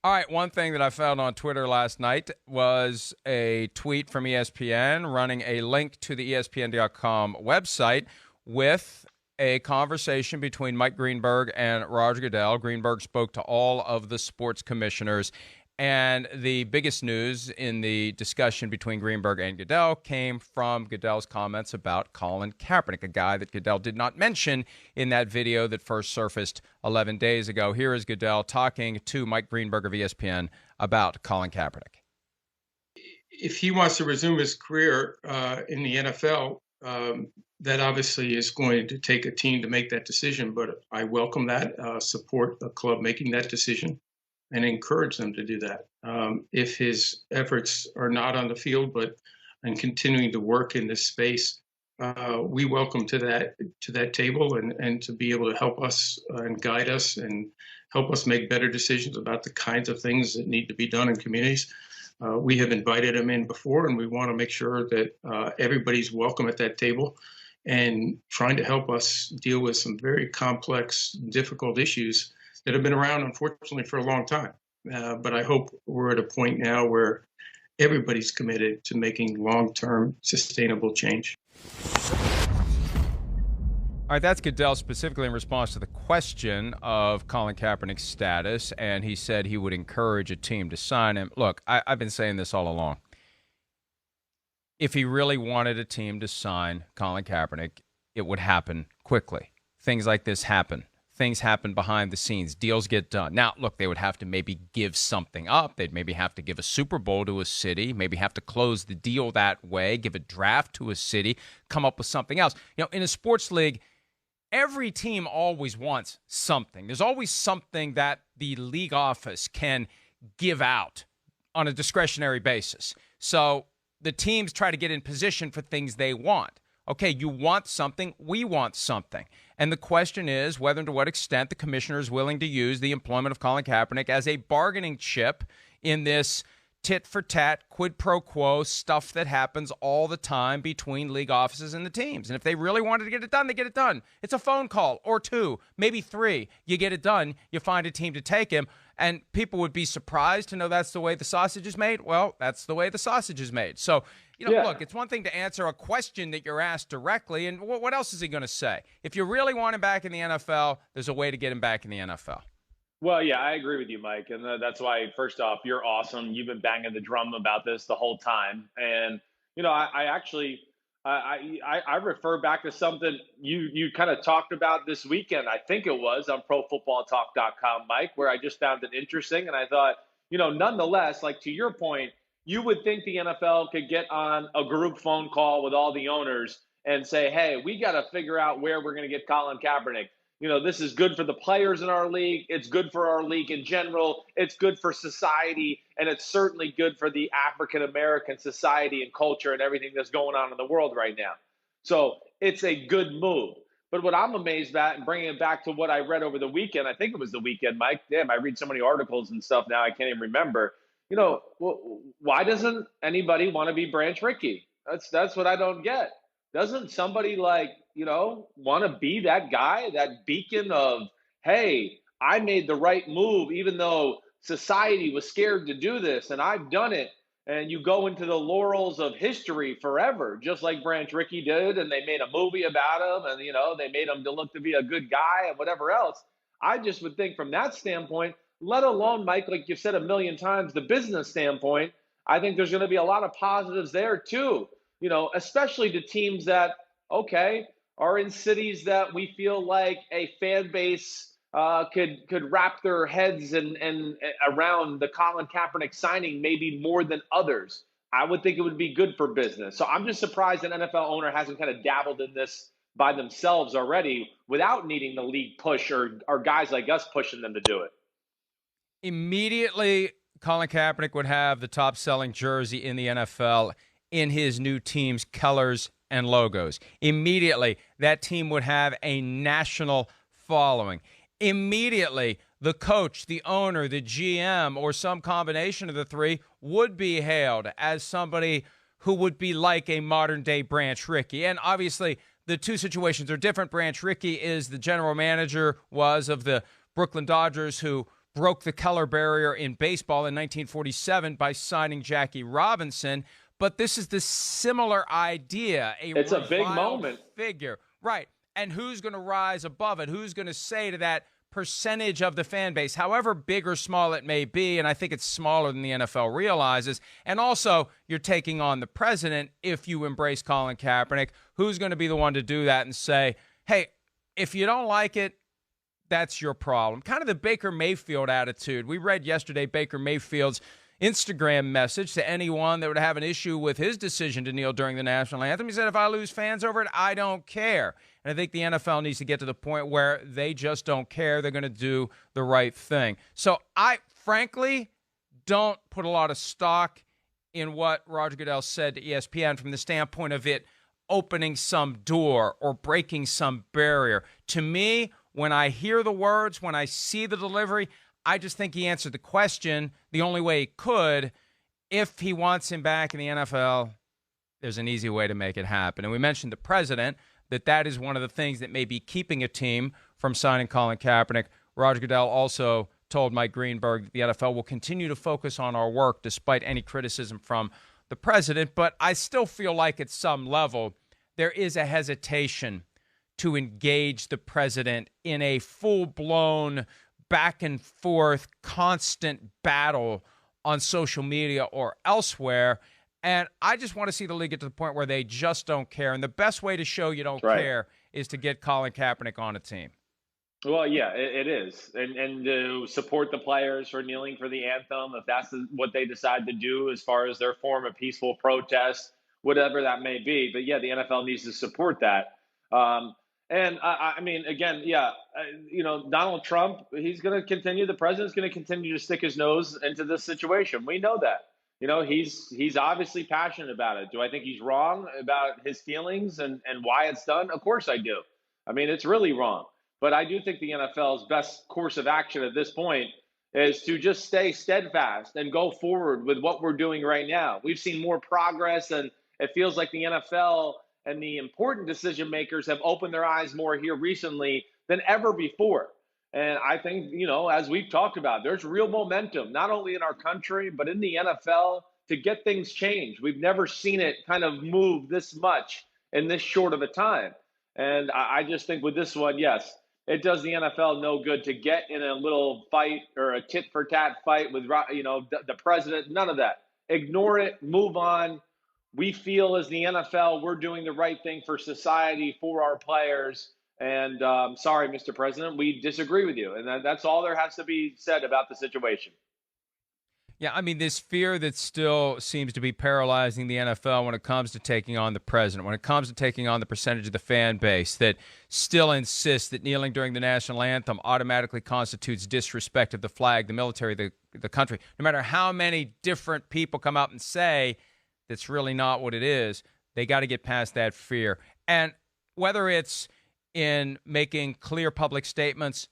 All right, one thing that I found on Twitter last night was a tweet from ESPN running a link to the ESPN.com website with a conversation between Mike Greenberg and Roger Goodell. Greenberg spoke to all of the sports commissioners, and the biggest news in the discussion between Greenberg and Goodell came from Goodell's comments about Colin Kaepernick, a guy that Goodell did not mention in that video that first surfaced 11 days ago. Here is Goodell talking to Mike Greenberg of ESPN about Colin Kaepernick. If he wants to resume his career in the NFL, that obviously is going to take a team to make that decision, but I welcome that, support the club making that decision, and encourage them to do that. If his efforts are not on the field, but and continuing to work in this space, we welcome to that table and to be able to help us and guide us and help us make better decisions about the kinds of things that need to be done in communities. We have invited him in before, and we want to make sure that everybody's welcome at that table and trying to help us deal with some very complex, difficult issues that have been around, unfortunately, for a long time. But I hope we're at a point now where everybody's committed to making long-term sustainable change. All right, that's Goodell specifically in response to the question of Colin Kaepernick's status, and he said he would encourage a team to sign him. Look, I've been saying this all along. If he really wanted a team to sign Colin Kaepernick, it would happen quickly. Things like this happen. Things happen behind the scenes. Deals get done. Now, look, they would have to maybe give something up. They'd maybe have to give a Super Bowl to a city, maybe have to close the deal that way, give a draft to a city, come up with something else. You know, in a sports league, every team always wants something. There's always something that the league office can give out on a discretionary basis. So the teams try to get in position for things they want. Okay, you want something, we want something. And the question is whether and to what extent the commissioner is willing to use the employment of Colin Kaepernick as a bargaining chip in this tit-for-tat, quid pro quo stuff that happens all the time between league offices and the teams. And if they really wanted to get it done, they get it done. It's a phone call or two, maybe three. You get it done. You find a team to take him. And people would be surprised to know that's the way the sausage is made. Well, that's the way the sausage is made. So, look, it's one thing to answer a question that you're asked directly. And what else is he going to say? If you really want him back in the NFL, there's a way to get him back in the NFL. Well, yeah, I agree with you, Mike. And that's why, first off, you're awesome. You've been banging the drum about this the whole time. And, I actually I refer back to something you kind of talked about this weekend. I think it was on ProFootballTalk.com, Mike, where I just found it interesting. And I thought, nonetheless, like to your point, you would think the NFL could get on a group phone call with all the owners and say, hey, we got to figure out where we're going to get Colin Kaepernick. This is good for the players in our league. It's good for our league in general. It's good for society. And it's certainly good for the African-American society and culture and everything that's going on in the world right now. So it's a good move. But what I'm amazed at, and bringing it back to what I read over the weekend, I think it was the weekend, Mike. Damn, I read so many articles and stuff now I can't even remember. Why doesn't anybody want to be Branch Rickey? That's what I don't get. Doesn't somebody want to be that guy, that beacon of, hey, I made the right move, even though society was scared to do this, and I've done it. And you go into the laurels of history forever, just like Branch Rickey did, and they made a movie about him, and, they made him to look to be a good guy and whatever else. I just would think from that standpoint, let alone, Mike, like you've said a million times, the business standpoint, I think there's going to be a lot of positives there too, especially to teams that, okay, are in cities that we feel like a fan base could wrap their heads and around the Colin Kaepernick signing maybe more than others. I would think it would be good for business. So I'm just surprised an NFL owner hasn't kind of dabbled in this by themselves already without needing the league push or guys like us pushing them to do it. Immediately, Colin Kaepernick would have the top-selling jersey in the NFL in his new team's colors and logos. Immediately, that team would have a national following. Immediately, the coach, the owner, the GM, or some combination of the three would be hailed as somebody who would be like a modern-day Branch Rickey. And obviously, the two situations are different. Branch Rickey is the general manager, was of the Brooklyn Dodgers, who broke the color barrier in baseball in 1947 by signing Jackie Robinson. But this is the similar idea. It's a big moment. Figure. Right. And who's going to rise above it? Who's going to say to that percentage of the fan base, however big or small it may be, and I think it's smaller than the NFL realizes, and also you're taking on the president if you embrace Colin Kaepernick, who's going to be the one to do that and say, hey, if you don't like it, that's your problem. Kind of the Baker Mayfield attitude. We read yesterday Baker Mayfield's Instagram message to anyone that would have an issue with his decision to kneel during the national anthem. He said, if I lose fans over it, I don't care. And I think the NFL needs to get to the point where they just don't care. They're going to do the right thing. So I, frankly, don't put a lot of stock in what Roger Goodell said to ESPN from the standpoint of it opening some door or breaking some barrier. To me, when I hear the words, when I see the delivery, I just think he answered the question the only way he could. If he wants him back in the NFL, there's an easy way to make it happen. And we mentioned the president, that is one of the things that may be keeping a team from signing Colin Kaepernick. Roger Goodell also told Mike Greenberg that the NFL will continue to focus on our work despite any criticism from the president. But I still feel like at some level there is a hesitation to engage the president in a full-blown back and forth, constant battle on social media or elsewhere. And I just want to see the league get to the point where they just don't care. And the best way to show you don't care is to get Colin Kaepernick on a team. Well, yeah, it is. And to support the players for kneeling for the anthem, if that's what they decide to do as far as their form of peaceful protest, whatever that may be. But, yeah, the NFL needs to support that. And I mean, again, Donald Trump, he's going to continue. The president's going to continue to stick his nose into this situation. We know that. He's obviously passionate about it. Do I think he's wrong about his feelings and why it's done? Of course I do. I mean, it's really wrong. But I do think the NFL's best course of action at this point is to just stay steadfast and go forward with what we're doing right now. We've seen more progress, and it feels like the NFL and the important decision makers have opened their eyes more here recently than ever before. And I think, as we've talked about, there's real momentum, not only in our country, but in the NFL to get things changed. We've never seen it kind of move this much in this short of a time. And I just think with this one, yes, it does the NFL no good to get in a little fight or a tit for tat fight with, the president. None of that. Ignore it, move on. We feel as the NFL, we're doing the right thing for society, for our players. And sorry, Mr. President, we disagree with you. And that's all there has to be said about the situation. Yeah, I mean, this fear that still seems to be paralyzing the NFL when it comes to taking on the president, when it comes to taking on the percentage of the fan base that still insists that kneeling during the national anthem automatically constitutes disrespect of the flag, the military, the country. No matter how many different people come out and say that's really not what it is, they got to get past that fear. And whether it's in making clear public statements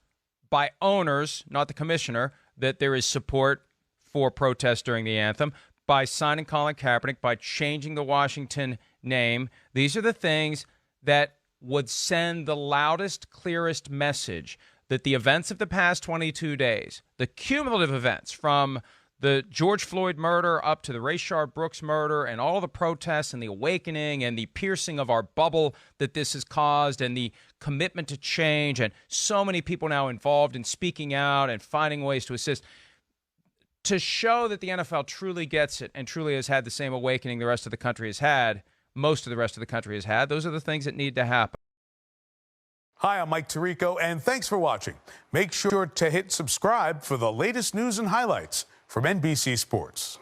by owners, not the commissioner, that there is support for protest during the anthem, by signing Colin Kaepernick, by changing the Washington name. These are the things that would send the loudest, clearest message that the events of the past 22 days, the cumulative events from the George Floyd murder up to the Rayshard Brooks murder and all the protests and the awakening and the piercing of our bubble that this has caused and the commitment to change and so many people now involved in speaking out and finding ways to assist, to show that the NFL truly gets it and truly has had the same awakening the rest of the country has had, most of the rest of the country has had. Those are the things that need to happen. Hi, I'm Mike Tirico, and thanks for watching. Make sure to hit subscribe for the latest news and highlights from NBC Sports.